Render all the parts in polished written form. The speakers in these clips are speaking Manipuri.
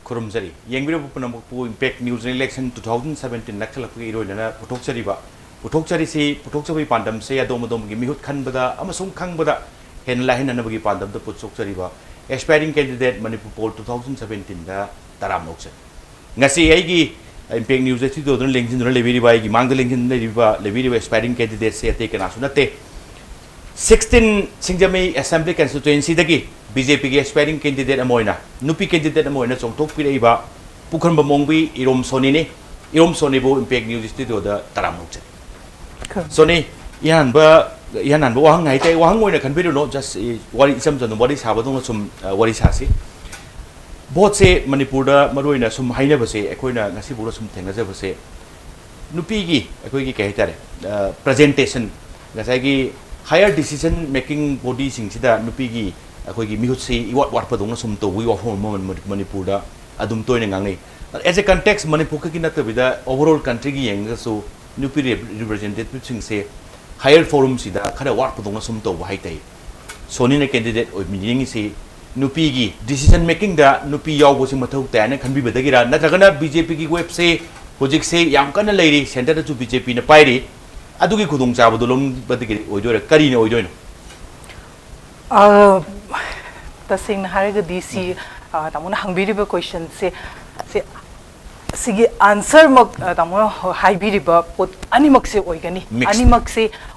Kurumzari, Yangbiro Punamu Impact News Election 2017 Nakalaki Irona, Putoksariba, Putoksari, Putoksavi Pandam, say Adomadom, Gimihut Kanbada, Amasum Kangbada, Henlahin and Navagi Pandam, the Putoksariba, aspiring candidate Manipur 2017, the Taramokse. Nasi Agi, Impact News, the Tudor links in the Leviri by Mangaling in the Leviri aspiring candidates say taken Asunate. 16 Singjami Assembly Constituency dagi BJP ge aspiring candidate amoina nupi candidate amoina chongtok piraiba Pukhanba Mongbi Irom Soni ne Irom Soni bo Impact News studio da taramuk Soni yanba wahang ngai tai wahang oina khanbiru no just what is some what is habadong sum what is hasi both se Manipur da maroina sum haina base ekoina ngasi bura sum thengaja base nupi gi ekoi gi kai tare presentation ngasai gi higher decision making body singsida nupigi akoigi mihutsi what padong sum to we of Manipur da adum toine ngangai as a context Manipur ki natabida overall country gi yeng so nupi representative sing se higher forum sida khara what padong sum to hai tai soni na candidate oi meaning se nupi gi decision making da nupi yaw bo sing mathau ta na khanbi badagira natragana BJP ki web se hojik se yam kana leiri center da BJP na pairi adugi khudung chabadu lom badigi oidore kari ne oidoino tasing haraga dc tamuna hangbiriba question se sigi answer mak tamuna haibiriba pot animak se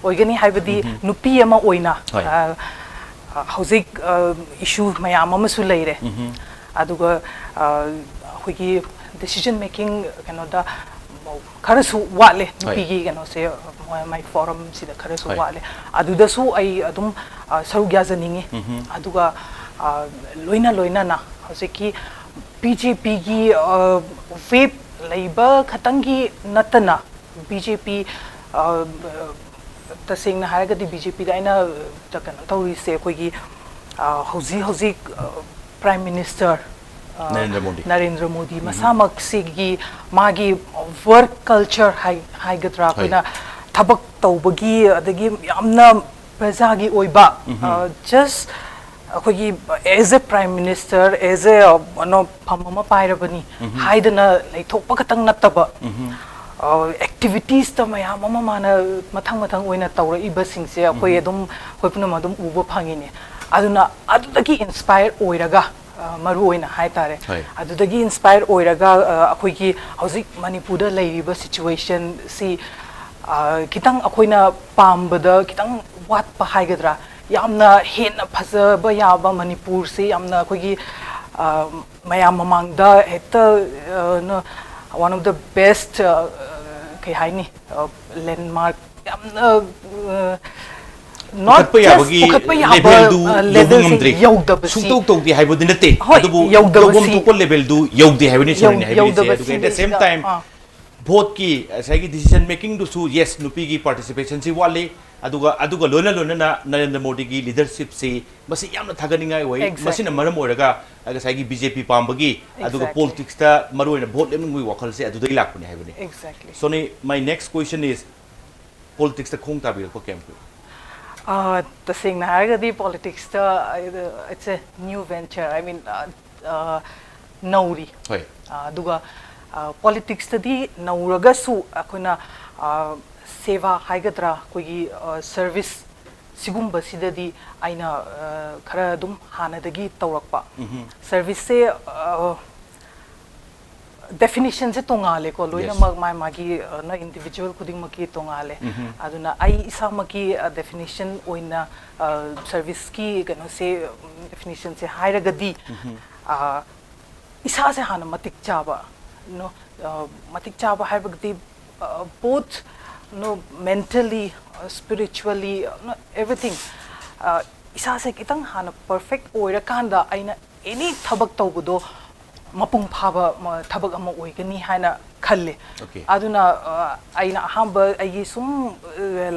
oigani haibadi nupi ama oina hojik issue mayam ama su leire aduga hoigi decision making kanoda Karasu Wale, Piggy, and say my forum, see the Karasu Wale. Aduda su I adum Sarugazaningi, Aduga Loina na, Hoseki, BJP, Vape, Labor, Katangi, Natana, BJP, the sing Haga the BJP, Dina, Takantori say, Hosi, Prime Minister. Narendra Modi masamak sigi magi work culture hai gadra koina thabak tawbagi adagi yamna prajagi oiba just akogi as a prime minister as a no phamama pairabani haidana lai thokpa katang nataba activities ta mayam ama mana mathang oina tawra iba singse akoi adum koipuna madum uba phangine aduna adudagi inspire oiraga maruina haitare adudagi inspire oiraga akoigi hauzik Manipur da leiba situation si kitang akoina pambada kitang wat pa haigadra yamna hena phajaba yaba Manipur se yamna akoigi mayam mamangda heta no one of the best kai haini landmark yamna not just level du yogdabasi to the hybridinate adubu level du yogdi hybridinate at the same time both ki asagi decision making do su yes nupi gi participation si wale aduga lona na Narendra Modi gi leadership si masi yamna thaganinga wai masina maram oraga asagi BJP pambagi aduga politics ta maroina vote leming wi wakal se adudai lakpuni haibani exactly so my next question is politics ta khong ta bi ko camp the thing the politics it's a new venture I mean nauri duga politics di nauraga su akuna seva haigadra kogi service sigumba sidadi aina khara dum hanadagi tawrakpa service se definition se tongale ko loina mag magi na individual khuding maki tongale aduna ai isa maki definition oina service ki kano se definition se hairagadi isa se hana matik chaba no matik chaba haibagdi both no mentally spiritually no everything isa se kitang hana perfect oira kanda aina any thabak tawbudo mapung phaba thabak ama oigani haina khalle aduna aina hamba ai sum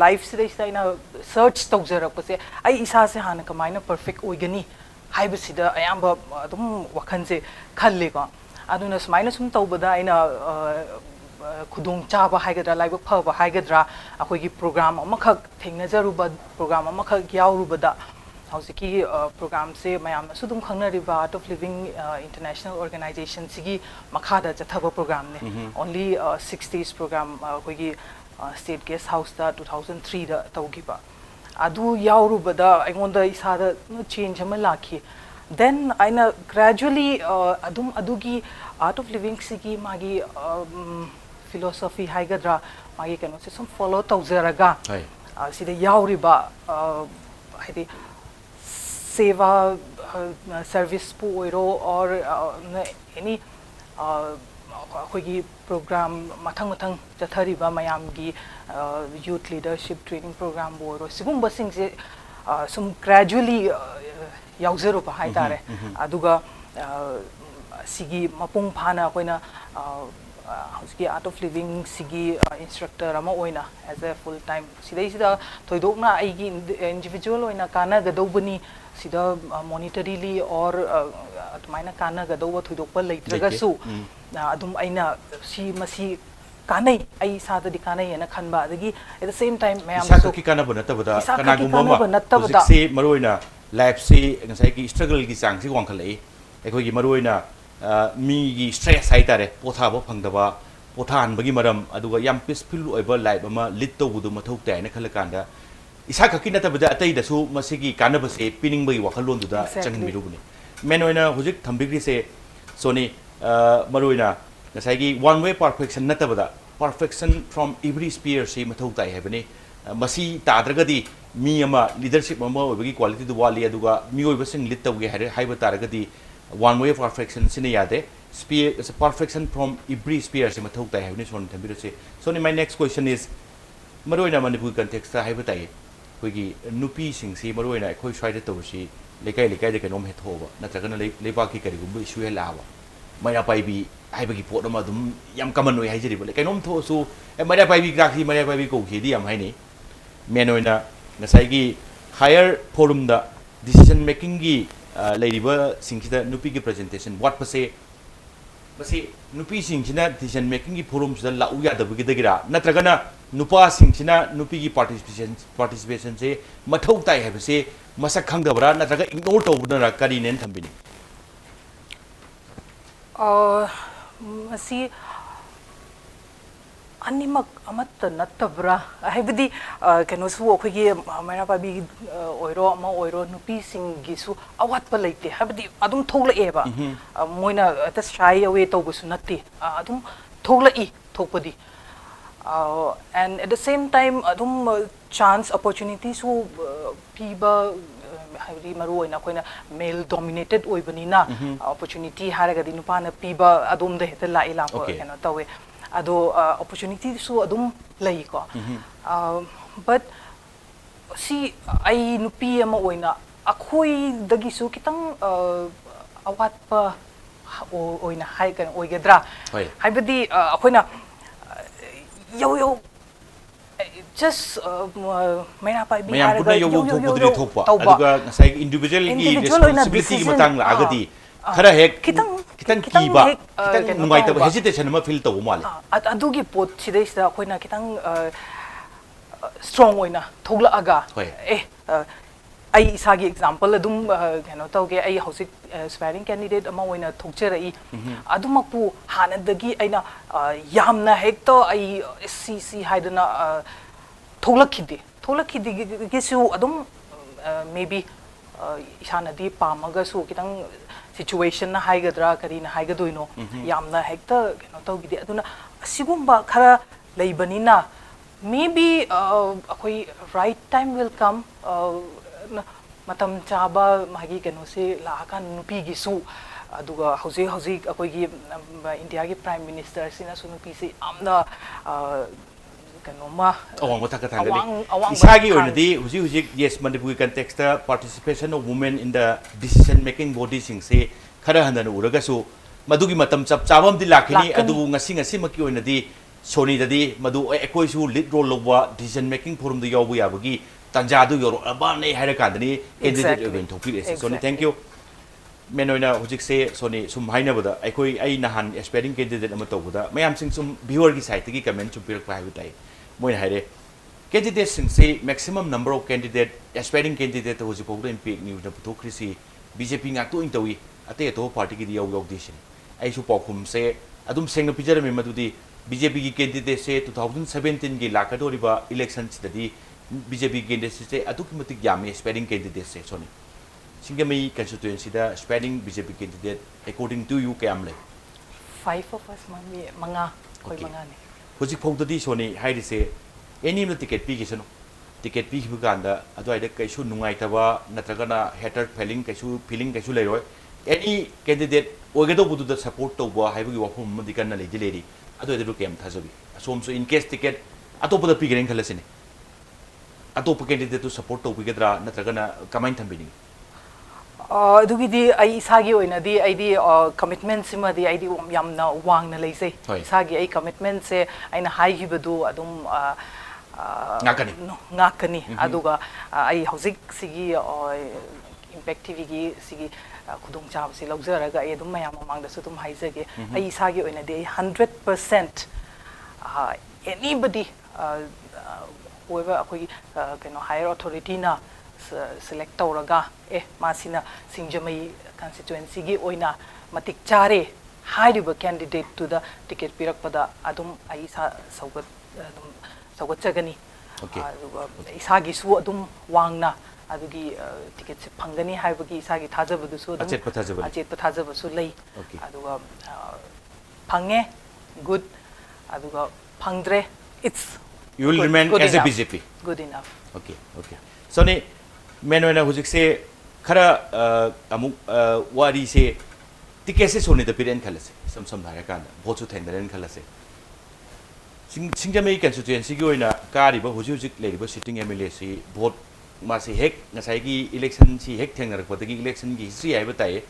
life series aina search tawjarak pase ai isa se hana kamaina perfect oigani haiba sida ayamba adum wakhanse khalle ko aduna smaina sum tawbada aina khudung chaba haigadra laibak phaba haigadra akoi gi program ama khak thengna jaruba program ama khak yaurubada ꯍꯧꯖꯤꯛꯀꯤ ꯄ꯭ꯔꯣꯒ꯭ꯔꯥꯝꯁꯦ ꯃꯌꯥꯝꯅꯁꯨ ꯑꯗꯨꯝ ꯈꯪꯅꯔꯤꯕ ꯑꯥꯔꯠ ꯑꯣꯐ ꯂꯤꯕꯤꯡ ꯏꯟꯇꯔꯅꯦꯁꯅꯦꯜ ꯑꯣꯔꯒꯅꯥꯏꯖꯦꯁꯟꯁꯤꯒꯤ ꯃꯈꯥꯗ ꯆꯠꯊꯕ ꯄ꯭ꯔꯣꯒ꯭ꯔꯥꯝꯅꯦ ꯑꯣꯟꯂꯤ 6 days ꯄ꯭ꯔꯣꯒ꯭ꯔꯥꯝ ꯑꯩꯈꯣꯏꯒꯤ ꯁ꯭ꯇꯦꯠ ꯒꯦꯁ ꯍꯥꯎꯁꯇ 2003ꯗ ꯇꯧꯈꯤꯕ ꯑꯗꯨ ꯌꯥꯎꯔꯨꯕꯗ ꯑꯩꯉꯣꯟꯗ ꯏꯁꯥꯗ ꯆꯦꯟꯖ ꯑꯃ ꯂꯥꯛꯈꯤ ꯗꯦꯟ ꯑꯩꯅ ꯒ꯭ꯔꯦꯖꯨꯋꯦꯂꯤ ꯑꯗꯨꯝ ꯑꯗꯨꯒꯤ ꯑꯥꯔꯠ ꯑꯣꯐ ꯂꯤꯕꯤꯡꯁꯤꯒꯤ ꯃꯥꯒꯤ ꯐꯤꯂꯣꯁꯣꯐꯤ ꯍꯥꯏꯒꯗ꯭ꯔꯥ ꯃꯥꯒꯤ ꯀꯩꯅꯣꯁꯦ ꯁꯨꯝ ꯐꯣꯂꯣ ꯇꯧꯖꯔꯒ ꯁꯤꯗ ꯌꯥꯎꯔꯤꯕ ꯍꯥꯏꯗꯤ ꯁꯦꯕꯥ ꯁꯔꯚꯤꯁꯄꯨ ꯑꯣꯏꯔꯣ ꯑꯣꯔ ꯑꯦꯅꯤ ꯑꯩꯈꯣꯏꯒꯤ ꯄ꯭ꯔꯣꯒ꯭ꯔꯥꯝ ꯃꯊꯪ ꯃꯊꯪ ꯆꯠꯊꯔꯤꯕ ꯃꯌꯥꯝꯒꯤ ꯌꯨꯠ ꯂꯤꯗꯔꯁꯤꯞ ꯇ꯭ꯔꯦꯅꯤꯡ ꯄ꯭ꯔꯣꯒ꯭ꯔꯥꯝꯕꯨ ꯑꯣꯏꯔꯣ ꯁꯤꯒꯨꯝꯕꯁꯤꯡꯁꯦ ꯁꯨꯝ ꯒ꯭ꯔꯦꯖꯨꯋꯦꯂꯤ ꯌꯥꯎꯖꯔꯨꯕ ꯍꯥꯏꯇꯥꯔꯦ ꯑꯗꯨꯒ ꯁꯤꯒꯤ ꯃꯄꯨꯡ ꯐꯥꯅ ꯑꯩꯈꯣꯏꯅ ꯍꯧꯖꯤꯛꯀꯤ ꯑꯥꯔꯠ ꯑꯣꯐ ꯂꯤꯕꯤꯡꯁꯤꯒꯤ ꯏꯟꯁꯇ꯭ꯔꯛꯇꯔ ꯑꯃ ꯑꯣꯏꯅ ꯑꯦꯖ ꯑꯦ ꯐꯨꯜ ꯇꯥꯏꯝ ꯁꯤꯗꯩꯁꯤꯗ ꯊꯣꯏꯗꯣꯛꯅ ꯑꯩꯒꯤ ꯏꯟꯗꯤꯕꯤꯖꯨꯋꯦꯜ ꯑꯣꯏꯅ ꯀꯥꯟꯅꯒꯗꯧꯕꯅꯤ ꯁꯤꯗ ꯃꯣꯅꯤꯇꯔꯤꯂꯤ ꯑꯣꯔ ꯑꯗꯨꯃꯥꯏꯅ ꯀꯥꯟꯅꯒꯗꯧꯕ ꯊꯣꯏꯗꯣꯛꯄ ꯂꯩꯇ꯭ꯔꯒꯁꯨ ꯑꯗꯨꯝ ꯑꯩꯅ ꯃꯁꯤ ꯀꯥꯟꯅꯩ ꯑꯩ ꯏꯁꯥꯗꯗꯤ ꯀꯥꯟꯅꯩꯌꯦꯅ ꯈꯟꯕ ꯑꯗꯒꯤ ꯑꯦꯠ ꯗ ꯁꯦꯝ ꯇꯥꯏꯝ ꯃꯌꯥꯝꯁꯨ ꯏꯁꯥꯈꯛꯀꯤ ꯀꯥꯟꯅꯕ ꯅꯠꯇꯕꯗ ꯀꯅꯥꯒꯨꯝꯕ ꯑꯃ ꯍꯧꯖꯤꯛꯁꯤ ꯃꯔꯨꯑꯣꯏꯅ ꯂꯥꯏꯐꯁꯤ ꯉꯁꯥꯏꯒꯤ ꯁ꯭ꯇ꯭ꯔꯒꯜꯒꯤ ꯆꯥꯡꯁꯤ ꯋꯥꯡꯈꯠꯂꯛꯏ ꯑꯩꯈꯣꯏꯒꯤ ꯃꯔꯨꯑꯣꯏꯅ ꯃꯤꯒꯤ ꯁ꯭ꯇ꯭ꯔꯦꯁ ꯍꯥꯏꯇꯥꯔꯦ ꯄꯣꯊꯥꯕ ꯐꯪꯗꯕ ꯄꯣꯊꯥꯍꯟꯕꯒꯤ ꯃꯔꯝ ꯑꯗꯨꯒ ꯌꯥꯝ ꯄꯤꯁꯐꯨꯜ ꯑꯣꯏꯕ ꯂꯥꯏꯐ ꯑꯃ ꯂꯤꯗ ꯇꯧꯕꯗꯨ ꯃꯊꯧ ꯇꯥꯏ ꯍꯥꯏꯅ ꯈꯜꯂꯀꯥꯟꯗ ꯏꯁꯥꯈꯛꯀꯤ ꯅꯠꯇꯕꯗ ꯑꯇꯩꯗꯁꯨ ꯃꯁꯤꯒꯤ ꯀꯥꯟꯅꯕꯁꯦ ꯄꯤꯅꯤꯡꯕꯒꯤ ꯋꯥꯈꯜꯂꯣꯟꯗꯨꯗ ꯆꯪꯍꯟꯕꯤꯔꯨꯕꯅꯤ ꯃꯦꯟ ꯑꯣꯏꯅ ꯍꯧꯖꯤꯛ ꯊꯝꯕꯤꯈ꯭ꯔꯤꯁꯦ ꯁꯣꯅꯤ ꯃꯔꯨꯑꯣꯏꯅ ꯉꯁꯥꯏꯒꯤ ꯋꯥꯟ ꯋꯦ ꯄꯔꯐꯦꯛꯁꯟ ꯅꯠꯇꯕꯗ ꯄꯔꯐꯦꯛꯁꯟ ꯐ꯭ꯔꯣꯝ ꯏꯚ꯭ꯔꯤ ꯁ꯭ꯄꯤꯌꯔꯁꯤ ꯃꯊꯧ ꯇꯥꯏ ꯍꯥꯏꯕꯅꯤ ꯃꯁꯤ ꯇꯥꯗ꯭ꯔꯒꯗꯤ ꯃꯤ ꯑꯃ ꯂꯤꯗꯔꯁꯤꯞ ꯑꯃ ꯑꯣꯏꯕꯒꯤ क्वालिटीꯗꯨ ꯋꯥꯠꯂꯤ ꯑꯗꯨꯒ ꯃꯤꯑꯣꯏꯕꯁꯤꯡ ꯂꯤꯗ ꯇꯧꯒꯦ ꯍꯥꯏꯕ ꯇꯥꯔꯒꯗꯤ ꯋꯥꯟ ꯋꯦ ꯄꯔꯐꯦꯛꯁꯟ ꯁꯤꯅ ꯌꯥꯗꯦ ꯄꯔꯐꯦꯛꯁꯟ ꯐ꯭ꯔꯣम ꯏꯚ꯭री ꯁ꯭ꯄꯤꯌꯔꯁꯤ ꯃꯊꯧ ꯇꯥꯏ ꯍꯥꯏꯕꯅꯤ ꯁꯣꯅꯤ ꯊꯝꯕꯤꯔꯁꯤ ꯁꯣꯅꯤ ꯃꯥꯏ ꯅꯦꯛꯁ ꯀ꯭ꯋꯦꯁꯟ ꯏꯁ ꯃꯔꯨꯑꯣꯏꯅ ꯃꯅꯤꯄꯨꯔ ꯀꯟꯇꯦꯛꯁꯇ ꯍꯥꯏꯕ ꯇꯥꯏ ꯑꯩꯈꯣꯏꯒꯤ ꯅꯨꯄꯤꯁꯤꯡꯁꯤ ꯃꯔꯨꯑꯣꯏꯅ ꯑꯩꯈꯣꯏ ꯁ꯭ꯋꯥꯏꯗ ꯇꯧꯕꯁꯤ ꯂꯩꯀꯥꯏ ꯂꯩꯀꯥꯏꯗ ꯀꯩꯅꯣꯝ ꯍꯦꯛ ꯊꯣꯛꯑꯕ ꯅꯠꯇ꯭ꯔꯒꯅ ꯂꯩꯕꯥꯛꯀꯤ ꯀꯔꯤꯒꯨꯝꯕ ꯏꯁꯨ ꯍꯦꯛ ꯂꯥꯛꯑꯕ ꯃꯩꯔꯥ ꯄꯥꯏꯕꯤ ꯍꯥꯏꯕꯒꯤ ꯄꯣꯠ ꯑꯃ ꯑꯗꯨꯝ ꯌꯥꯝ ꯀꯃꯟ ꯑꯣꯏ ꯍꯥꯏꯖꯔꯤꯕ ꯀꯩꯅꯣꯝ ꯊꯣꯛꯑꯁꯨ ꯃꯩꯔꯥ ꯄꯥꯏꯕꯤ ꯂꯥꯛꯈꯤ ꯃꯩꯔꯥ ꯄꯥꯏꯕꯤ ꯀꯧꯈꯤꯗꯤ ꯌꯥꯝ ꯍꯥꯏꯅꯩ ꯃꯦꯟ ꯑꯣꯏꯅ ꯉꯁꯥꯏꯒꯤ ꯍꯥꯌꯔ ꯐꯣꯔumꯗ ꯗꯤꯁꯤꯖꯟ ꯃꯦꯀꯤꯡꯒꯤ ꯂꯩꯔꯤꯕꯁꯤꯡꯁꯤꯗ ꯅꯨꯄꯤꯒꯤ ꯄ꯭ꯔꯖꯦꯟꯇꯦꯁꯟ ꯋꯥꯠꯄꯁꯦ ꯃꯁꯤ ꯅꯨꯄꯤꯁꯤꯡꯁꯤꯅ ꯗꯤꯁꯤꯖꯟ ꯃꯦꯀꯤꯡꯒꯤ ꯐꯣꯔumꯁꯤꯗ ꯂꯥꯛꯎ ꯌꯥꯗꯕꯒꯤꯗꯒꯤꯔꯥ ꯅꯠꯇ꯭ꯔꯒꯅ ꯅꯨꯄꯥꯁꯤꯡꯁꯤꯅ ꯅꯨꯄꯤꯒꯤ ꯄꯥꯔꯇꯤꯁꯤꯄꯦꯁꯟꯁꯦ ꯃꯊꯧ ꯇꯥꯏ ꯍꯥꯏꯕꯁꯦ ꯃꯁꯛ ꯈꯪꯗꯕ꯭ꯔꯥ ꯅꯠꯇ꯭ꯔꯒ ꯏꯒꯅꯣꯔ ꯇꯧꯕꯗꯅ ꯀꯔꯤꯅꯦꯅ ꯊꯝꯕꯤꯅꯤ ꯃꯁꯤ ꯑꯅꯤꯃꯛ ꯑꯃꯠꯇ ꯅꯠꯇꯕ꯭ꯔꯥ ꯍꯥꯏꯕꯗꯤ ꯀꯩꯅꯣꯁꯨ ꯑꯩꯈꯣꯏꯒꯤ ꯃꯩꯔꯥ ꯄꯥꯏꯕꯤ ꯑꯣꯏꯔꯣ ꯑꯃ ꯑꯣꯏꯔꯣ ꯅꯨꯄꯤꯁꯤꯡꯒꯤꯁꯨ ꯑꯋꯥꯠꯄ ꯂꯩꯇꯦ ꯍꯥꯏꯕꯗꯤ ꯑꯗꯨꯝ ꯊꯣꯛꯂꯛꯑꯦꯕ ꯃꯣꯏꯅ ꯍꯦꯛꯇ ꯁꯥꯏ ꯑꯋꯦ ꯇꯧꯕꯁꯨ ꯅꯠꯇꯦ ꯑꯗꯨꯝ ꯊꯣꯛꯂꯛꯏ ꯊꯣꯛꯄꯗꯤ ꯑꯦꯟ ꯑꯦꯠ ꯗ ꯁꯦꯝ ꯇꯥꯏꯝ ꯑꯗꯨꯝ ꯆꯥꯟꯁ ꯑꯣꯄꯣꯔꯆꯨꯅꯤꯇꯤꯁꯨ ꯄꯤꯕ ꯍꯥꯏꯕꯗꯤ ꯃꯔꯨꯑꯣꯏꯅ ꯑꯩꯈꯣꯏꯅ ꯃꯦꯜ ꯗꯣꯃꯤꯅꯦꯇꯦꯠ ꯑꯣꯏꯕꯅꯤꯅ ꯑꯣꯄꯣꯔꯆꯨꯅꯤꯇꯤ ꯍꯥꯏꯔꯒꯗꯤ ꯅꯨꯄꯥꯅ ꯄꯤꯕ ꯑꯗꯣꯝꯗ ꯍꯦꯛꯇ ꯂꯥꯛꯄ ꯀꯩꯅꯣ ꯇꯧꯋꯦ ꯑꯗꯣ ꯑꯣꯄꯣꯔꯆꯨꯅꯤꯇꯤꯁꯨ ꯑꯗꯨꯝ ꯂꯩꯀꯣ ꯕꯠ ꯁꯤ ꯑꯩ ꯅꯨꯄꯤ ꯑꯃ ꯑꯣꯏꯅ ꯑꯩꯈꯣꯏꯗꯒꯤꯁꯨ ꯈꯤꯇꯪ ꯑꯋꯥꯠꯄ ꯑꯣꯏꯅ ꯑꯣꯏꯒꯗ꯭ꯔꯥ ꯍꯥꯏꯕꯗꯤ ꯑꯩꯈꯣꯏꯅ ꯌꯧ just ꯃꯩꯔꯥ ꯄꯥꯏꯕꯤ ꯍꯥꯏꯔꯒ ꯌꯧ ꯊꯣꯛꯄꯗꯨꯗꯤ ꯊꯣꯛꯄ ꯑꯗꯨꯒ ꯉꯁꯥꯏꯒꯤ ꯏꯟꯗꯤꯕꯤꯖꯨꯋꯦꯜꯒꯤ ꯔꯦꯁꯄꯣꯟꯁꯤꯕꯤꯂꯤꯇꯤꯒꯤ ꯃꯇꯥꯡ ꯂꯥꯛꯑꯒꯗꯤ ꯈꯔ ꯍꯦꯛ ꯈꯤꯇꯪ ꯀꯤꯕ ꯈꯤꯇꯪ ꯅꯨꯡꯉꯥꯏꯇꯕ ꯍꯦꯖꯤꯇꯦꯁꯟ ꯑꯃ ꯐꯤꯜ ꯇꯧꯕ ꯃꯥꯜꯂꯦ ꯑꯗꯨꯒꯤ ꯄꯣꯠ ꯁꯤꯗꯩꯁꯤꯗ ꯑꯩꯈꯣꯏꯅ ꯈꯤꯇꯪ ꯁ꯭ꯇ꯭ꯔꯣꯡ ꯑꯣꯏꯅ ꯊꯣꯛꯂꯛꯑꯒ ꯑꯩ ꯏꯁꯥꯒꯤ ꯑꯦꯛꯖꯥꯝꯄꯜ ꯑꯗꯨꯝ ꯀꯩꯅꯣ ꯇꯧꯒꯦ ꯑꯩ ꯍꯧꯖꯤꯛ ꯑꯦꯁꯄꯥꯏꯔꯤꯡ ꯀꯦꯟꯗꯤꯗꯦꯠ ꯑꯃ ꯑꯣꯏꯅ ꯊꯣꯛꯆꯔꯛꯏ ꯑꯗꯨꯃꯛꯄꯨ ꯍꯥꯟꯅꯗꯒꯤ ꯑꯩꯅ ꯌꯥꯝꯅ ꯍꯦꯛꯇ ꯑꯩ ꯁꯤ ꯍꯥꯏꯗꯅ ꯊꯣꯛꯂꯛꯈꯤꯗꯒꯤꯁꯨ ꯑꯗꯨꯝ ꯃꯦꯕꯤ ꯏꯁꯥꯅꯗꯤ ꯄꯥꯝꯃꯒꯁꯨ ꯈꯤꯇꯪ ꯁꯤꯆꯨꯋꯦꯁꯟꯅ ꯍꯥꯏꯒꯗ꯭ꯔꯥ ꯀꯔꯤꯅ ꯍꯥꯏꯒꯗꯣꯏꯅꯣ ꯌꯥꯝꯅ ꯍꯦꯛꯇ ꯀꯩꯅꯣ ꯇꯧꯈꯤꯗꯦ ꯑꯗꯨꯅ ꯑꯁꯤꯒꯨꯝꯕ ꯈꯔ ꯂꯩꯕꯅꯤꯅ maybe ꯑꯩꯈꯣꯏ right time will come matam chaba magi kenose laakan nupi gi su aduga hauji akoigi India gi prime minister sina su nupi si amna kanoma awang thak thangani isagi oinadi huji yes Manipuri context participation of women in the decision making body sing se khara handan uraga su madugi matam chap chabam di lakhini adu ngasi maki oinadi Sony dadi madu ekoi su lead role lowa decision making forum du yawu yabagi tanjadu yoro abane haira kandani candidate event topic is Sony thank you menoina hujik se Sony sum haina bada ekoi ai nahan aspiring candidate ama tawuda mayam sing sum viewer gi site gi comment chu pirak pa hayu tai moi haire candidate singse maximum number of candidate aspiring candidate to hoji pawda impact news na puthokhrisi BJP ngak to intawi ate to party ki yaw yaw disin ai su pakhum se adum sengna pijar me madudi BJP ki candidate se 2017 gi lakadoriba election sidadi BJP candidate se aduk matik yami aspiring candidate se soni singamai constituency da aspiring BJP candidate according to you kayam le 5 of us mga koi mga ni hoji pawda di soni hairi se any the ticket pi kisano ticket pi buganda adwai da kaisu nungai taba natragana hater feeling kaisu leiroi any candidate ogado budu da support to ba haibu gi wafum madikan na ledi ledi adwai da kem thajabi som so in case ticket atopa da pi gren khalasine atopa candidate to support to bigedra natragana kamain thambini ꯑꯗꯨꯒꯤꯗꯤ ꯑꯩ ꯏꯁꯥꯒꯤ ꯑꯣꯏꯅꯗꯤ ꯑꯩꯗꯤ ꯀꯃꯤꯠꯃꯦꯟꯠꯁꯤꯃꯗꯤ ꯑꯩꯗꯤ ꯌꯥꯝꯅ ꯋꯥꯡꯅ ꯂꯩꯖꯩ ꯏꯁꯥꯒꯤ ꯑꯩ ꯀꯃꯤꯠꯃꯦꯟꯠꯁꯦ ꯑꯩꯅ ꯍꯥꯏꯈꯤꯕꯗꯨ ꯑꯗꯨꯝ ꯉꯥꯛꯀꯅꯤ ꯑꯗꯨꯒ ꯑꯩ ꯍꯧꯖꯤꯛꯁꯤꯒꯤ ꯏꯝꯄꯦꯛ ꯇꯤꯚꯤꯒꯤ ꯁꯤꯒꯤ ꯈꯨꯗꯣꯡꯆꯥꯕꯁꯤ ꯂꯧꯖꯔꯒ ꯑꯩ ꯑꯗꯨꯝ ꯃꯌꯥꯝ ꯃꯃꯥꯡꯗꯁꯨ ꯑꯗꯨꯝ ꯍꯥꯏꯖꯒꯦ ꯑꯩ ꯏꯁꯥꯒꯤ ꯑꯣꯏꯅꯗꯤ ꯑꯩ 100% ꯑꯦꯅꯤꯕꯗꯤ ꯑꯣꯏꯕ ꯑꯩꯈꯣꯏꯒꯤ ꯀꯩꯅꯣ higher ꯑꯣꯊꯣꯔꯤꯇꯤꯅ select tawraga masina Singjamai constituency gi oina matik chare hairiba candidate to the ticket pirakpada adum ai sa saugat chagani isagi su adum wangna adugi ticket se phangani haibagi isagi thajabadu su adum achet pathajaba su lei aduga phange good aduga phangdre it's you will remain as a BJP good enough okay so ne मेनोना हुजिक से खरा अमुक वारी से टिकेट से सोने द पिरेन खलसे सम धारे कान भोट सु थेंदरेन खलसे सिंगजमई कंस्टिट्युएंसी की ओइना कारिबा हुजिक लेरिबा सिटिंग एमएलए से भोट मासे हेक नसाई की इलेक्शन सी हेक थेंगरकपदगी इलेक्शन की हिस्ट्री आइबा ताए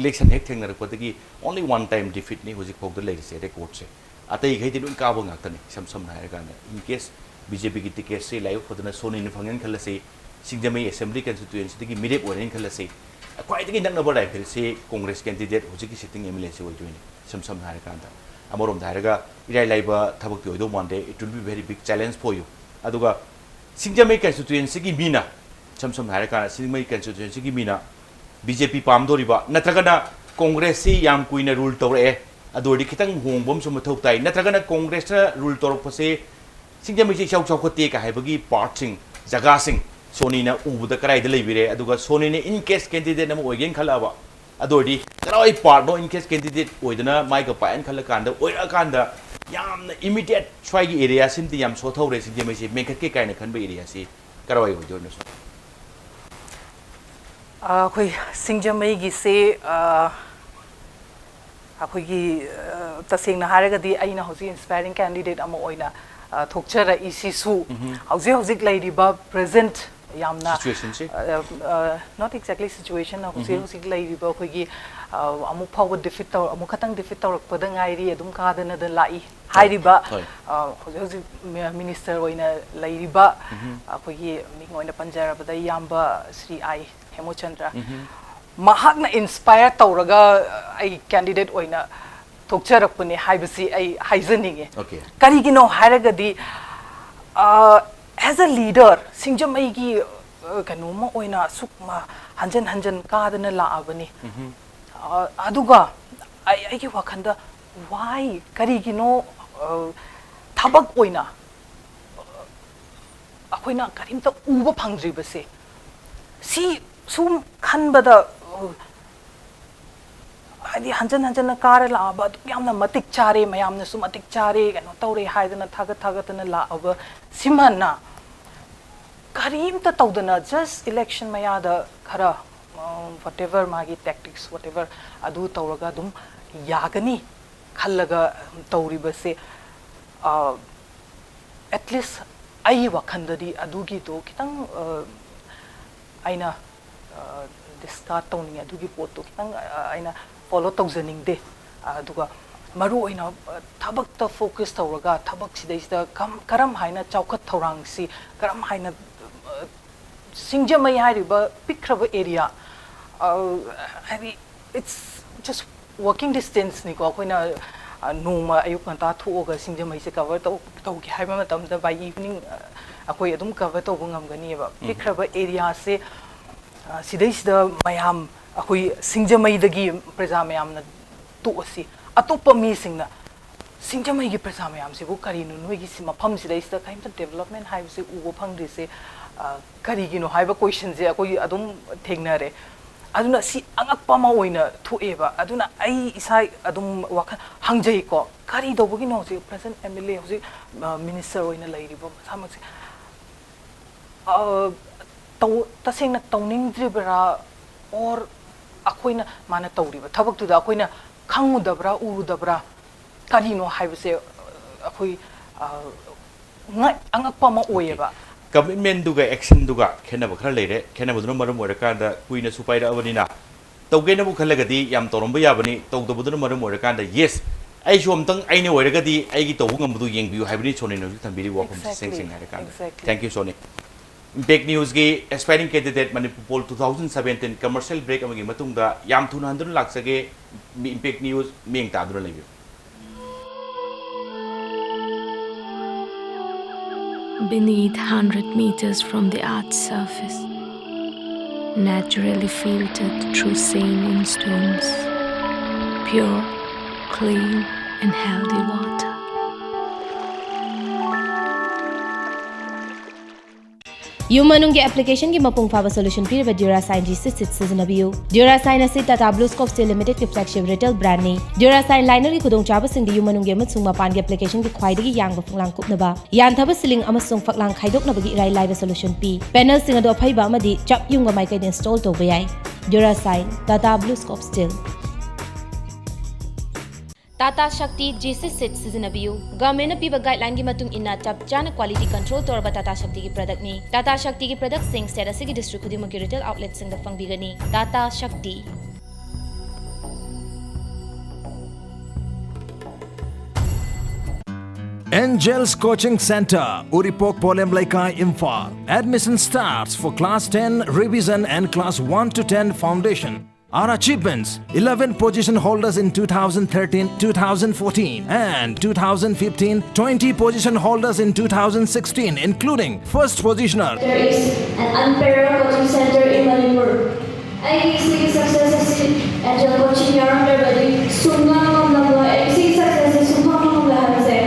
इलेक्शन हेक थेंगरकपदगी ओनली वन टाइम डिफीट नि हुजिक फोक द लेरिसे रिकॉर्ड से अतई गैदि लुन काबो गाक्तने सम धारे कान इन केस बीजेपी की टिकेट से लाइव फदना सोने नि फंगन खलसे Singjamai assembly constituency tigi mirek oren khalase kwai tigi nang nabor rifle se congress candidate hojiki sitting MLA se oidune sam hare kanda amorom dharaga irai laiba thabak oido mande it will be very big challenge for you aduga Singjamai constituency gi mina sam hare kana Singjamai constituency gi mina BJP pamdoriba natragana congress si yam kuina rule tawre adori khitang hongbom sum thok tai natragana congress na rule tawrok pase Singjamai si chau khote ka haibagi part sing jaga sing Sony na ubuda karai de lebire aduga Sony ne in case candidate na mo oigen khalaba adodi karai part no in case candidate oidana mai ka paen khala kanda oira kanda yamna immediate try gi area simti yam so thore Singjamai se menkat ke kaina khanba area si karai oido no khoi Singjamai gi se akhoi gi tasengna haraga di aina hoji inspiring candidate ama oina thokchara isisu hauzik lairiba present yamna situation not exactly situation hauzik lairiba khoigi amu power defeat taw amu khatang defeat taw rakpada ngairi adum kadana da lai hairiba hauzik minister oina lairiba khoigi ming oina panjarabada yamba Sri I Hemochandra mahakna inspire tawraga ai candidate oina thokcharakpani haibasi ai haizaninge karigino haragadi as a leader Singjamai gi kanuma oina sukma hanjan kadana laabani aduga ai gi wakhanda why karigino thabak oina akoina karimta uba phangdribase si sum khanbada adi hanjan kar laaba yamna matik chare mayamna su matik chare kano tawre haidana thagatana laaba simana karim ta tawdana just election mayada khara whatever magi tactics whatever adu tawraga dum yagani khallaga tawribase at least ai wakhandadi adugi to kitang aina discard tawning adugi pot to kitang aina follow tawzaning de aduga maru oina thabak ta focus tawraga thabak sidaisda karam haina chaukat thorang si karam haina Singjamai hariba pikraba area it's just walking distance ni ko koina noma ayuk nganta thuoga Singjamai se cover to ki haiba matam da by evening akoi adum cover to bungam gani ba pikraba area se sidai mayam akoi singjamai dagi praja mayam na tu asi atopa mi singna singjamai gi praja mayam se bu kari nu noi gi sima pham sidai sta kaim ta development hai se u phang ri se kari gi no hai ba question je akoi adum thengnare aduna si angakpa ma oina thueba aduna ai isai adum wakha hangjai ko kari do bugi no se present MLA hosi minister oina lairibo samak se taseng na tawning dribra or akoina mana tawriba thabak tu da akoina khangu dabra uru dabra kari no hai se akoi ngai angakpa ma oeba commitment duga action duga khenaba khara leire khenaba duna maram oira da kuina supaira abanina tawgena bu khalagadi yam toromba yabani tawdabuduna maram oira da yes ai somtang aine oiragadi ai gi tawbu ngambu yengbiu haibani soni no thambiri wakum seng seng haira kan thank you soni Impact News gi aspiring candidate Manipur Poll 2017 commercial break amagi matungda yam thuna handun laksage Impact News meng ta dura lebiu Beneath 100 meters from the Earth's surface, naturally filtered through sand stones, pure, clean and healthy water. Yumanungi application ki mapung faba solution pir ba Durasign G6 sizinabiu. Durasign asi Tata BlueScope Steel Limited ki flagship retail brand ni. Durasign liner ki khudong chaba sing di yumanungi amasung mapan ki application ki khwaidagi yangba phanglang kupnaba. Yan thaba siling amasung phaklang khaidoknaba gi irai laiba solution pi. Panel sing ado phaiba amadi chap yunga mai kai install toba yai. Durasign Tata BlueScope Steel. Tata Shakti G6 set sizinabiu. Government piba guideline gi matung inna chap chana quality control torba Tata Shakti ki product ni. Tata Shakti ki product sing set asigi district khudima ki retail outlet sing da fangbigani. Tata Shakti. Angels Coaching Center, Uripok Polemlaikai Imphal. Admission starts for Class 10 Revision and Class 1 to 10 Foundation. Our achievements: 11 position holders in 2013, 2014 and 2015, 20 position holders in 2016 including first positioner. There is an unparalleled coaching center in Manipur. I see success in Angel Coaching Yarn Badi Sungang Namla I see success in Sungang Namla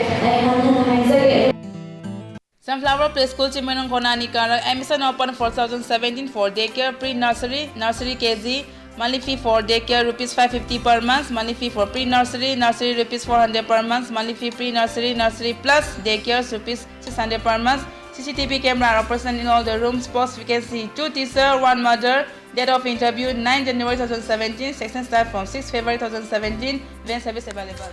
Sunflower Play School Chimanong Konani Kara admission open for 2017 for daycare, pre-nursery, nursery KG. Monthly fee for daycare rupees 550 per month. Monthly fee for pre-nursery, nursery rupees 400 per month. Monthly fee pre-nursery, nursery plus daycare rupees 600 per month. CCTV camera are present in all the rooms. Post vacancy 2 teacher, 1 mother. Date of interview 9 January 2017. Section start from 6 February 2017. Van service available.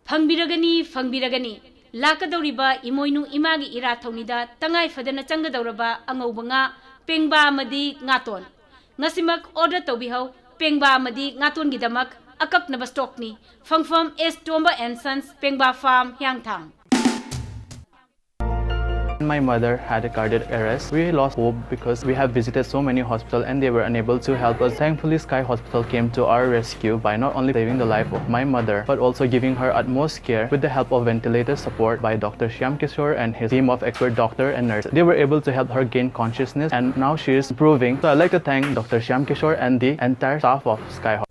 Fangbiragani. Lakadoriba imoinu imagi ira thaunida tangai fadana changadoraba angobanga pengba amadi ngaton. Ngasimak order tobihau pengba amadi ngaton gidamak akapnaba stock ni fangfam S Tomba and Sons Pengba Farm Hyangthang. My mother had a cardiac arrest. We lost hope because we have visited so many hospitals and they were unable to help us. Thankfully, Sky Hospital came to our rescue by not only saving the life of my mother, but also giving her utmost care with the help of ventilator support by Dr. Shyam Kishore and his team of expert doctor and nurses. They were able to help her gain consciousness and now she is improving. So I'd like to thank Dr. Shyam Kishore and the entire staff of Sky Hospital.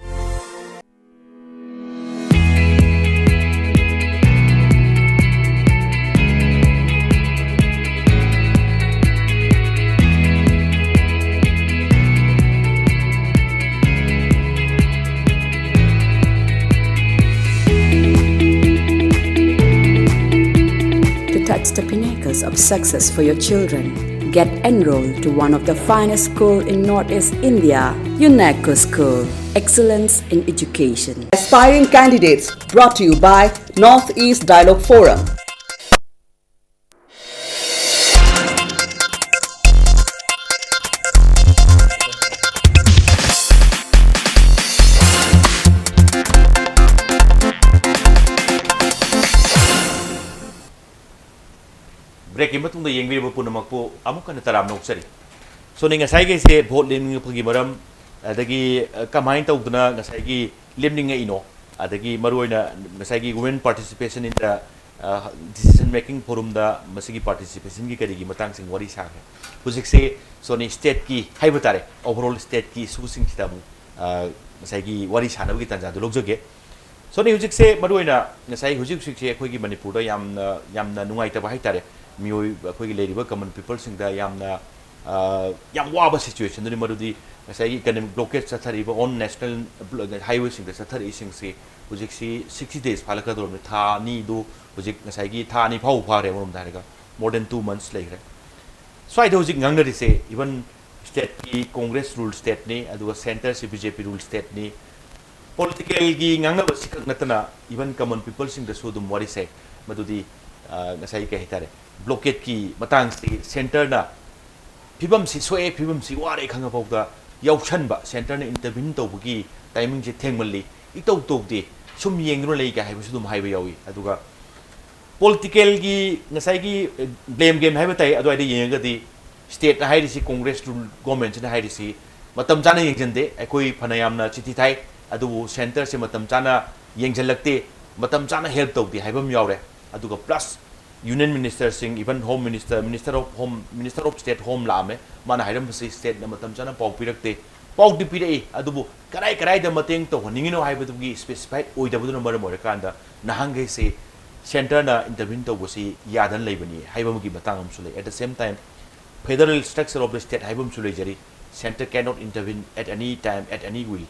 Touch the pinnacles of success for your children. Get enrolled to one of the finest schools in Northeast India, UNESCO School. Excellence in Education. Aspiring candidates brought to you by Northeast Dialogue Forum. Break in matungda yengbi punamak po amuk kan taram noksari. So ninga sai ke se vote limning pagi maram adagi kamain tau duna ngasai ki limning ino adagi maruina ngasai ki women participation in the decision making forum da masigi participation ki kari gi matang sing wari sa hujik se soni state ki haibutare overall state ki su sing sida mu masai gi wari sa na gi tanja du lokjoge soni hujik se maruina masai hujik sik se khoi gi manipur da yamna nungai ta bai tare mioi khoi gi leriba common people sing da yamna yam waba situation ni marudi masai gi economic blockage sa thari ba on national highway sing da sa thari sing se hujik si 60 days phalaka dor tha ni do hujik ngasai gi tha ni phau phare morom dai more than 2 months later so I hujik ngang se even state ki congress rule state ni adu center si BJP rule state ni political gi ngang ba sikak natana even common people sing the sudum wari se madudi ngasai ke hitare blockade ki matang si center na phibam si soe phibam si ware khanga bauda yaushan ba center na intervene to bugi timing je thengmalli itau tok di sum yengro lei ka hai bu dum hai ba yawi aduga political gi ngasai gi blame game hai ba tai adu ai yeng ga di state na hai ri si congress rule government na hai ri si matam jana yeng jande akoi phanayam na chithi thai adu center se matam jana yeng jalakte matam jana help tok di hai bam yawre aduga plus union minister sing even home minister minister of state home lame mana hairam si state na matam jana pau pirakte pau di pire adubu karai da mateng to ningino hai ba gi specified oi da bu number mo kanda nahangai se center na intervene to bosi yadan leibani haibam gi batang am sule at the same time federal structure of the state haibam sule jari center cannot intervene at any time at any will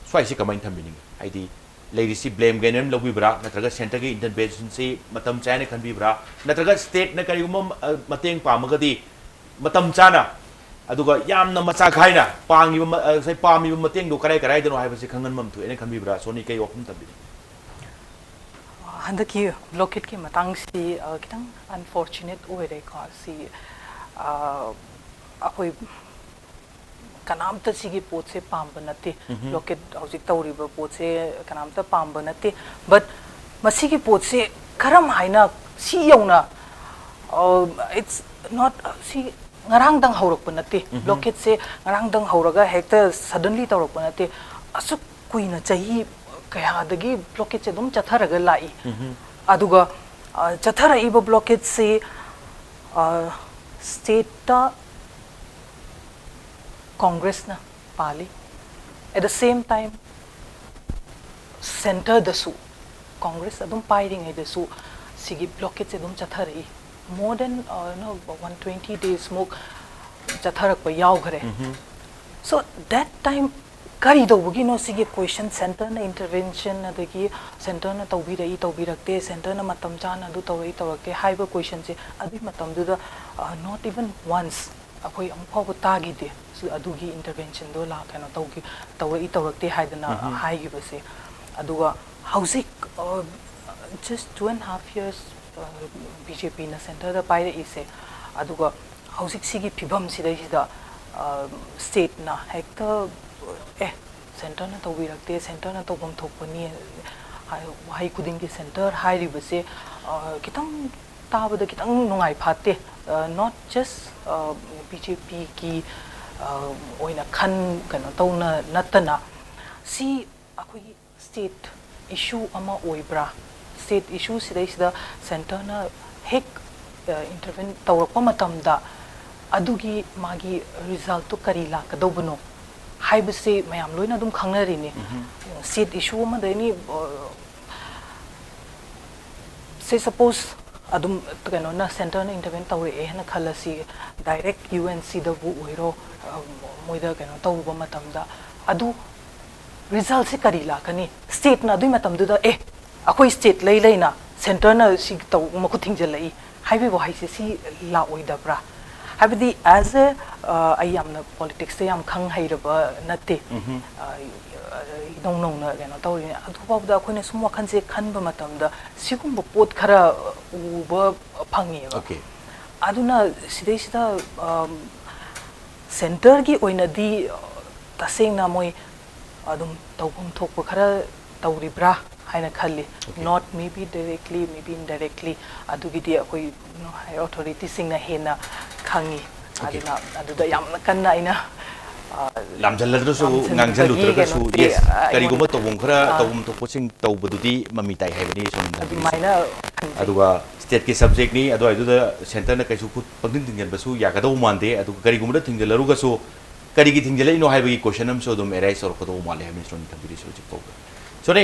so I see comment thambini haidi lady si blame gainem lobi bra natraga center gi intervention se matam chana khanbi bra natraga state na kari mateng pamagadi matam chana aduga yamna macha khaina pangi sai pami mateng do karai dano haibasi khangan mam thu ene khanbi bra soni kai opum tabini handaki blockade ki matang si kitang unfortunate oire ka si akoi kanam ta sigi pot se pamba nate blockade hojik tawri ba pot se kanam ta pamba nate but masigi pot se karam haina si yauna it's not si ngarang dang haurak pa nate blockade se ngarang dang hauraga hekta suddenly tawrak pa nate asuk kuina chahi kaya dagi blockade se dum chatharaga lai aduga chathara iba blockade se state ta congress na pali at the same time center da su congress adum piring ai da su sigi blockade se dum chathari more than 120 days smoke chatharak pa yaw ghare so that time kari do bugi no sigi question center na intervention adagi center na tawbirakte center na matam chana adu tawrakte haiba question se adi matam du not even once akoi amphau tagi de adugi intervention do la kana tawrakte haidana haigi base aduga housing just 2.5 years BJP na center da paira ise aduga housing sigi phibam sida state na hekta center na tawbirakte center na tawbam thokpani hai kuding ki center hai ribase kitang tabada kitang nungai phate not just BJP ki oina khan kana tawna natana si akoi state issue ama oibra state issue sida center na hek intervene tawrakpa matamda adugi magi result to kari la kadobno haibase mayam loina dum khangnari ni state issue ma deni say suppose adum kano na center na intervene tawre na khalasi direct UNC da bu oiro moida kano tawba matamda adu result se kari la kani state na dui matamdu da akoi state lei na center na si taw makuthing jelai haibe bo haise si la oidabra habidi as a ayamna politics se yam khang hairaba nate nong na gano tawri adu babda akoine sum wakhan se khanba matamda sigumba pot khara uba phangi okay aduna sida center gi oina di taseng na moi adum tawbum thokpa khara tawribra haina khalli not maybe directly maybe indirectly adugi di akoi high authority sing na hena khangi aduna aduda yamna kanna ina lamjaladrusu ngangjaludragasu yes kariguma tobum khara tobum to coaching tawbududi mami tai haibani som maina aduga state ki subject ni adu aduda center na kaisu put pagding tingjan basu yakado mande adu kariguma da tingjalarugasu karigi tingjala ino haibagi question am so dum arise or kodo male hamin son tabiri so jikko so ne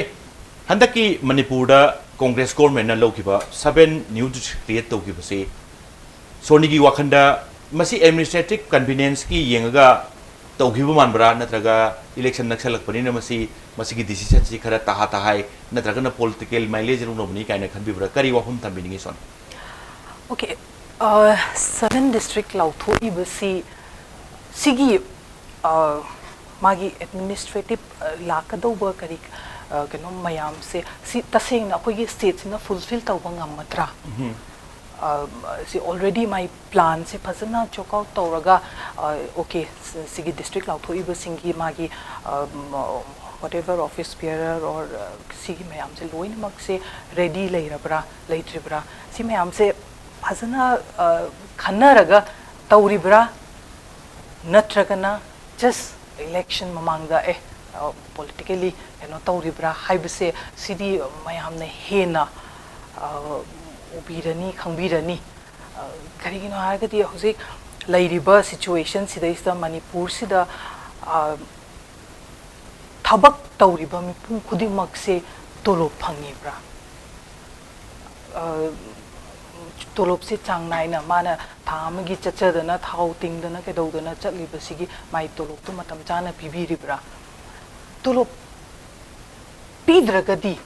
handaki manipur da congress government na lokiba 7 new district create tawkiba se soni gi wakhanda masi administrative convenience ki yenga tawkiba manbra natraga election naksalak panina masi ki decision si khara taha tahai natraga na political mileage ru ni kaina khanbibra kari wahum tambini son okay 7 district lautho ibasi sigi magi administrative lakadauba kari kano mayam se si taseng na kogi state na fulfill tawba ngamatra see already my plan se phasana chok out tawraga okay sigi district lautho iba singi magi whatever office bearer or sigi mayam se loin mak se ready leirabra leitribra si mayam se phasana khanaraga tawribra natragana just election mamangda politically tawribra haibase sidi mayam na hena ubirani khangbirani karigino haragadi hojik lairiba situation sidaista manipur sida thabak tawriba mipum khudimak se tolop phangibra tolop se changnai na mana thamagi chachadana thau tingdana kedodana chatliba sigi mai tolop tu matam chana pibiribra tolop pidragadi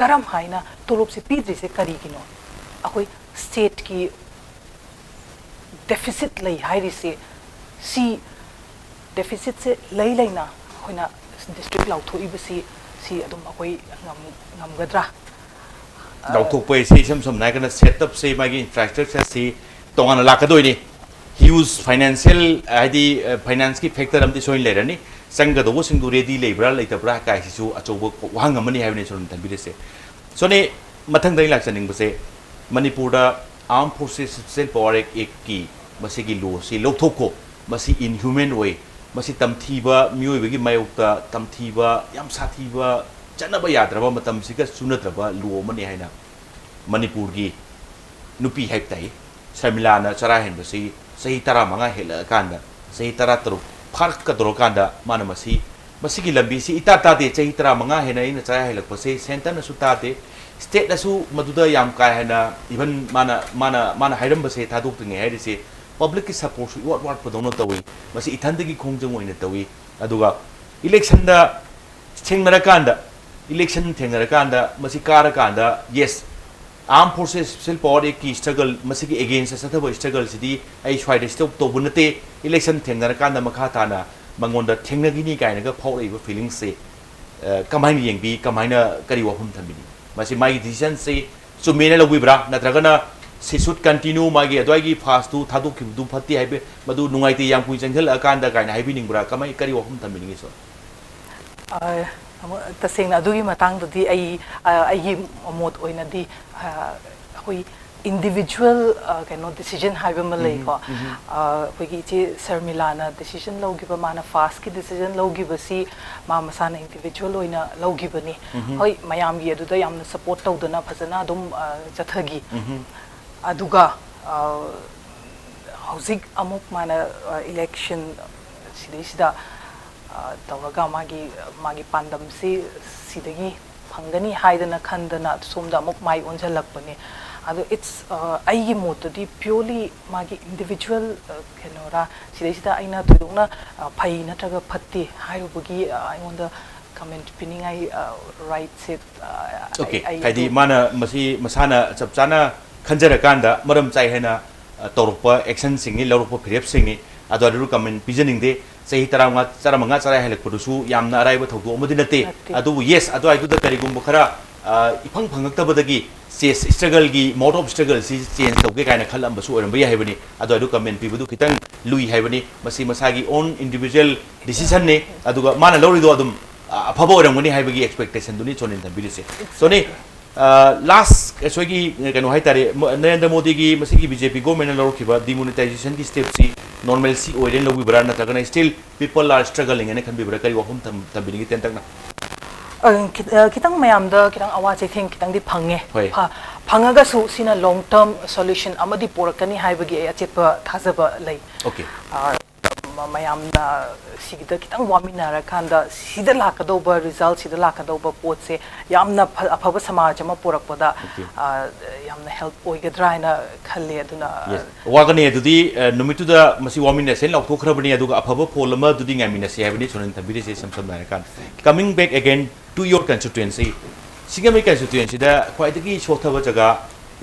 karam haina tolop se pidri se karigino akoi state ki deficit lei hairi se si deficit se lei leina hoina district lautho ibasi si adum akoi ngamgadra lautho pe se som na kana set up se magi infrastructure se tongana lakadoi ni huge financial id finance ki factor amti soin lerani sanga do sing du ready lebra leitabra kai sisu achobo wahang amani haibne son tanbire se so ne mathang dai laksaning base manipur da armed forces self power ek ki masigi lo si lokthoko masi inhuman way masi tamthiba mioi begi mayokta tamthiba yam sathiba chanaba yadraba matam siga sunatraba lo mani haina manipur gi nupi haiptai samilana chara hen basi sahi tara manga hela kanda sahi tara tru fark ka dro kanda mana masigi lambi si ita ta de sahi tara manga hena ina chara helak pase center na suta de state na su maduda yam ka hena even mana hairam base thaduk tinge hai se public ki support su what padono tawi masi ithandagi khongjang oina tawi aduga election da thengmara kanda election thengara kanda masi kara kanda yes armed forces self power ki struggle masigi against sathaba struggle sidi ai swai de stop to bunate election thengara kanda makha thana mangonda thengnagi ni kaina ga phau iba feeling se kamaina yengbi kamaina kari wahum thamini masi mai decision se sumena lobibra natragana se should continue magi adwagi fast to thadu ki du phati haibe madu nungaiti yang pui janghal akanda kaina haibi ningbra kamai kari wahum thamini so tasengna adugi matang di ai mot oina di hoi individual kano decision haiba malai ko hoigi che Sarmilana decision logiba mana fast ki decision logiba si ma masana individual oina logiba ni hoi mayam gi adu da yamna support tawdana phajana dum chathagi aduga hojik amuk mana election sidisida tawraga magi pandam si sidagi phangani haidana khandana somda amuk mai onjalakpani ado it's ai mot di purely magi individual kenora sidisida aina tuduna phai natraga phatti hairubugi aionda comment piningai right set okay kaidi mana masana chapchana khanjara kanda maram chai hena torpa action singni lorpa phirep singni ado ru comment pijaning de sahi taramanga chara helak pudusu yamna araiba thodu amadi nate adu yes adu ai du kari gum khara ifang phangak tabadagi ses struggle gi mode of struggle si change tawge kaina khalam basu oram bai haibani adu adu comment pibudu kitang lui haibani masi masagi own individual decision ne adu mana lori do adum afabo oram gani haibagi expectation duni chonin thabili se so ne last सोगी कनो हाई तारे नरेंद्र मोदी की मसीगी बीजेपी गवर्नमेंट लौरखिबा डिमोनेटाइजेशन की स्टेप सी नॉर्मल सी ओइरेन लौबिबरा नत्रगना स्टिल पीपल आर स्ट्रगलिंग एने खनबिबरा करी वफम तंबिनी की तेंतकना kitang mayam da kitang awa che thing kitang di phange phangaga su sina long term solution amadi porakani haibagi achepa thazaba lai okay mayam na sigida kitang waminara khanda sida lakadoba result sida lakadoba pot se yamna aphaba samaj ama porakpada yamna help oigadra ina khalle aduna wagane adudi numitu da masi wamina sen laukthokhrabani aduga aphaba polama adudi ngamina se habini sonan thabire se samsam na kan coming back again to your constituency sigami constituency da khwaidagi shothaba jaga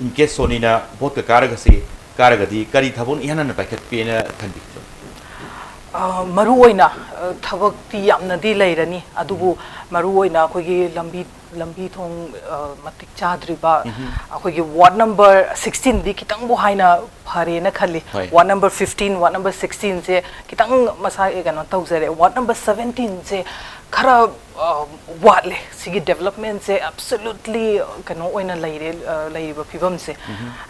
in case sonina vote ka karagadi kari thabon ihana na packet pena khandi maru oina thabak ti yamna di leirani adubu maru oina akogi lambi thong matik chadriba akogi ward number 16 di kitang bu haina phare na khali ward number 15 ward number 16 se kitang masa egano tauzare ward number 17 se khara ward le sigi development se absolutely kano oina leire phibam se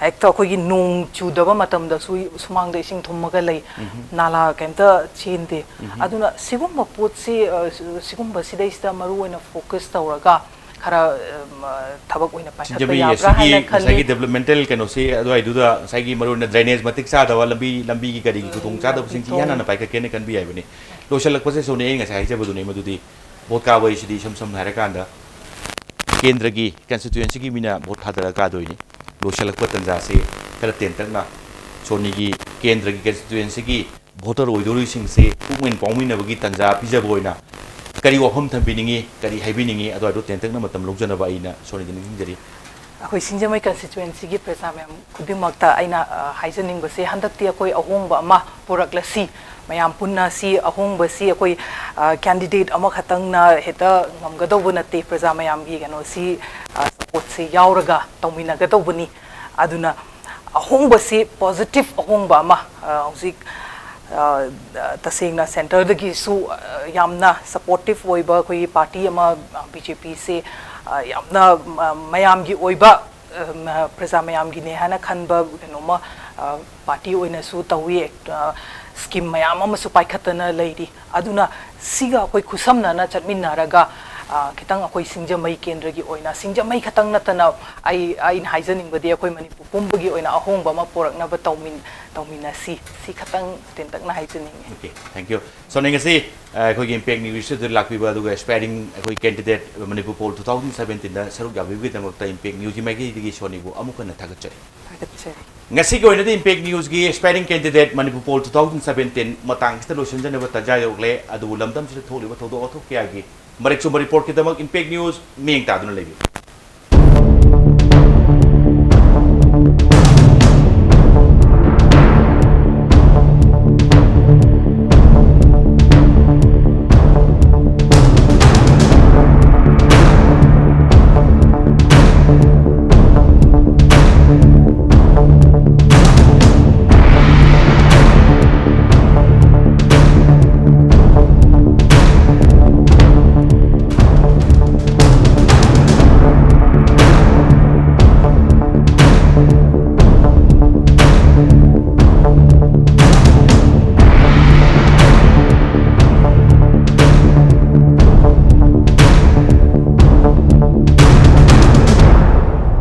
ekta akogi nung chudaba matam da sumang da ising thummaga lei nala kenta chinde aduna sigumba pot se sigumba sidai sta maru oina focus tawraga khara thabak oina pathata yabra haina khali sagi developmental kano se adoi duda sagi maru na drainage matik sa da lambi gi kari kutung cha da sing yana na paika kene kan bi ai bani social lakpase so ne nga sai jabu ne madudi vote ka bai sidi sam hara kanda kendra gi constituency gi mina vote thadara ka doi ni social lakpa tanja se kala ten tak na soni gi kendra gi constituency gi voter oidori sing se pungmen pawmin na bagi tanja pija boina kari wafam thambiningi kari haibiningi adoi do ten tak na matam lokjana ba ina soni din jari akoi singjamai constituency gi presamem kudimakta aina haijaning base handakti akoi ahongba ma poraklasi mayam punna si ahongba si akoi candidate ama khatang na heta ngamgadau nate presamayam gi gano si support se yauraga tomina gadobani aduna ahongba si positive ahongba ma hauzik tasengna center dagi su yamna supportive oiba koi party ama BJP se yamna mayam gi oiba presa mayam gi ne hana khanba kenoma party oina su tawi scheme mayam ama su paikhatana leidi aduna siga koi khusamna na chatminna raga kitang akoi singjamai kendra gi oina singjamai khatang natana ai in haijaning badi akoi manipur pumbagi oina ahongba ma porakna ba taumina si khatang tentak na haijaning okay thank you so ninga si akoi gi impact news se lakpi ba duga aspiring akoi candidate manipur poll 2017 da saruk yabi bi tamok ta impact news mai gi digi soni bu amuka na thagachari ngasi gi oina di impact news gi aspiring candidate manipur poll 2017 matang sta lotion jana ba tajai okle adu lamdam se tholi ba thodo othok kya gi Marek Sumber report kita mak impact news ming ta dun lebi.